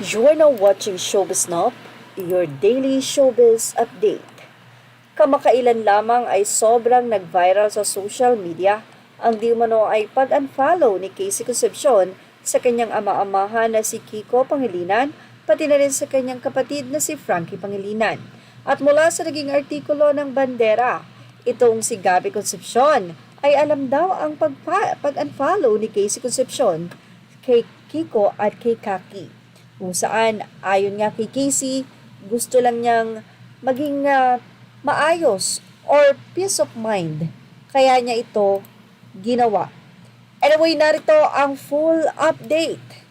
You're now watching Showbiz Now, your daily showbiz update. Kamakailan lamang ay sobrang nag-viral sa social media ang di umano ay pag-unfollow ni Casey Concepcion sa kanyang ama-amahan na si Kiko Pangilinan, pati na rin sa kanyang kapatid na si Frankie Pangilinan. At mula sa naging artikulo ng Bandera, itong si Gabby Concepcion ay alam daw ang pag-unfollow ni Casey Concepcion kay Kiko at kay Kaki. Kung saan, ayon nga kay Casey, gusto lang niyang maging maayos or peace of mind. Kaya niya ito ginawa. Anyway, narito ang full update.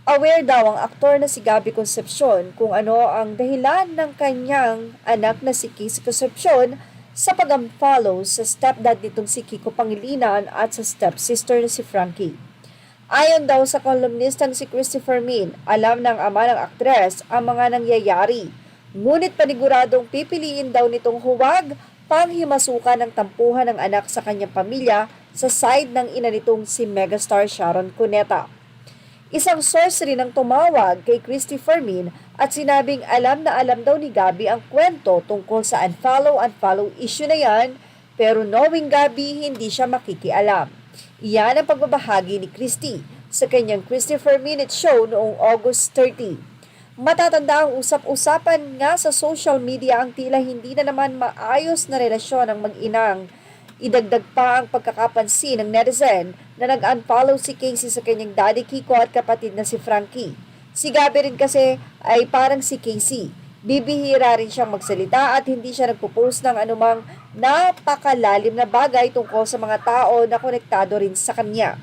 Aware daw ang aktor na si Gabby Concepcion kung ano ang dahilan ng kanyang anak na si Casey Concepcion sa pag-unfollow sa stepdad nitong si Kiko Pangilinan at sa stepsister na si Frankie. Ayon daw sa kolumnistang si Christopher Min, alam ng ama ng aktres ang mga nangyayari. Ngunit paniguradong pipiliin daw nitong huwag panghimasukan ng tampuhan ng anak sa kanyang pamilya sa side ng ina nitong si megastar Sharon Cuneta. Isang source rin ang tumawag kay Christopher Min at sinabing alam na alam daw ni Gabby ang kwento tungkol sa unfollow issue na yan, pero knowing Gabby, hindi siya makikialam. Iyan ang pagbabahagi ni Christy sa kanyang Christopher Minute Show noong August 30. Matatanda ang usap-usapan nga sa social media ang tila hindi na naman maayos na relasyon ng mag-inang. Idagdag pa ang pagkakapansin ng netizen na nag-unfollow si Casey sa kanyang daddy Kiko at kapatid na si Frankie. Si Gabby rin kasi ay parang si Casey. Bibihira rin siyang magsalita at hindi siya nagpo-post ng anumang napakalalim na bagay tungkol sa mga tao na konektado rin sa kanya.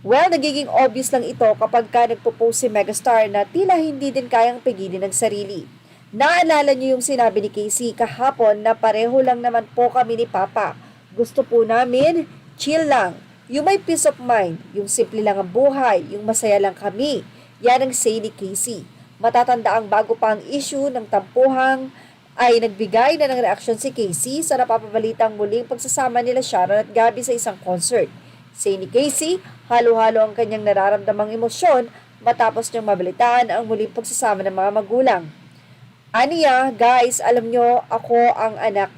Well, nagiging obvious lang ito kapag nagpo-post si megastar na tila hindi din kayang pigilin ng sarili. Naalala niyo yung sinabi ni Casey kahapon na pareho lang naman po kami ni Papa. Gusto po namin, chill lang. Yung may peace of mind, yung simple lang ang buhay, yung masaya lang kami. Yan ang say ni Casey. Matatanda ang bago pa ang issue ng tampuhang ay nagbigay na ng reaksyon si Casey sa napapabalitang muling pagsasama nila Sharon at Gabby sa isang concert. Say ni Casey, halo-halo ang kanyang nararamdamang emosyon matapos niyang mabalitaan ang muling pagsasama ng mga magulang. Aniya, guys, alam nyo, ako ang anak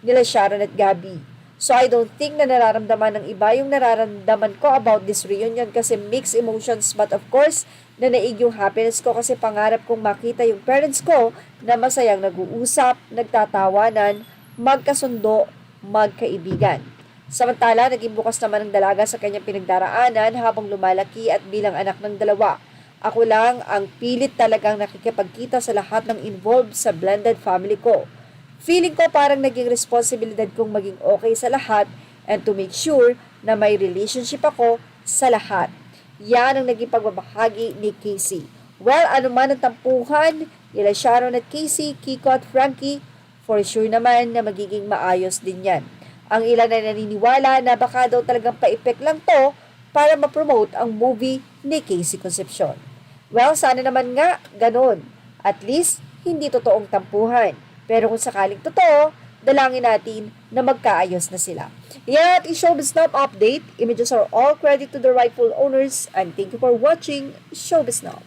nila Sharon at Gabby. So I don't think na nararamdaman ng iba yung nararamdaman ko about this reunion kasi mixed emotions, but of course, nanaig yung happiness ko kasi pangarap kong makita yung parents ko na masayang nag-uusap, nagtatawanan, magkasundo, magkaibigan. Samantala, naging bukas naman ang dalaga sa kanyang pinagdaraanan habang lumalaki at bilang anak ng dalawa. Ako lang ang pilit talagang nakikipagkita sa lahat ng involved sa blended family ko. Feeling ko parang naging responsibilidad kong maging okay sa lahat and to make sure na may relationship ako sa lahat. Yan ang naging pagbabahagi ni Casey. Well, ano man ang tampuhan nila Sharon at Casey, Kiko at Frankie, for sure naman na magiging maayos din yan. Ang ilan ay naniniwala na baka daw talagang pa-effect lang to para ma-promote ang movie ni Casey Concepcion. Well, sana naman nga ganun. At least, hindi totoong tampuhan. Pero kung sakaling totoo, dalangin natin na magkaayos na sila. Yan at Showbiz Now update. Images are all credit to the rightful owners and thank you for watching Showbiz Now.